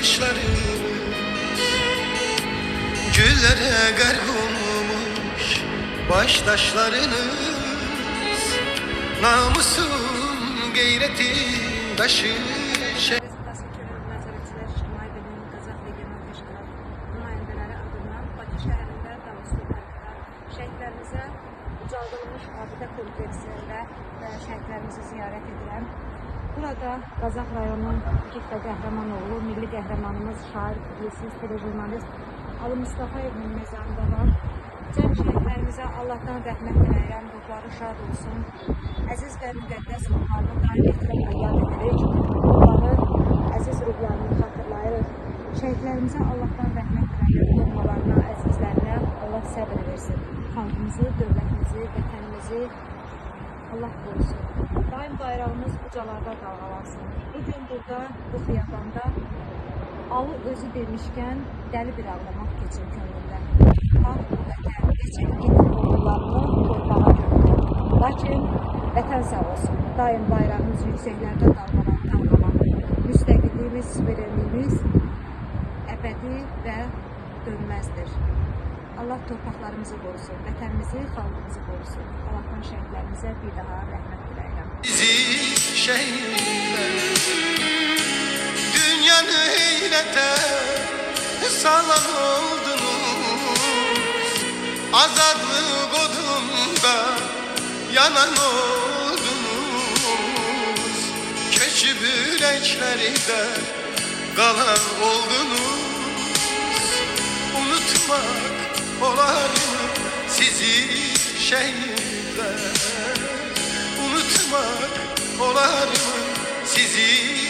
bakışlarınız güllere gark olmuş baştaşlarınız. Namusun gayretin taşı şey. Nəzarətçilər İctimai Birliyinin Qazax Regional Təşkilatı nümayəndələri adından Bakı şəhərində Davoslu parkda şəhidlərimizə ucaldılmış abidə kompleksində şəhidlərimizi ziyarət edirəm. Burada Qazax rayonunun Gifdə Qəhrəmanoğlu, milli qəhrəmanımız, şair, publisist, telejurnalist Ali Mustafayevin məzarında var. Cəm şəhidlərimizə Allahdan rəhmət diləyirəm, ruhları şad olsun. Əziz və müqəddəs ruhlarını daim ehtiramla yad edirik. Onların əziz ruhlarını xatırlayırıq. Şəhidlərimizə Allahdan rəhmət diləyirəm, doğmalarına, əzizlərinə Allah səbir versin. Xalqımızı, dövlətimizi, vətənimizi Allah qorusun. Daim bayrağımız ucalarda dalğalansın. Bugün burada, bu xiyabanda alı özü demişkən dəli bir ağlamaq keçir könlündə. Xalq bu vətən keçir, getir oğullarını torpağa gömür. Lakin vətən sağ olsun, daim bayrağımız yüksəklərdə dalğalan. Müstəqilliyimiz, suverenliyimiz əbədi və dönməzdir. Allah torpaqlarımızı qorusun, vətənimizi, xalqımızı qorusun. Allahdan şəhidlərimizə bir daha rəhmət diləyirəm. Bizi şehitler dünyanı heyrete salan oldunuz. Azadlık odunda yanan oldunuz. Keçi yüreklerde kalan oldunuz. Unutmak olar mı sizi şehitler? Unutmak olar mı sizi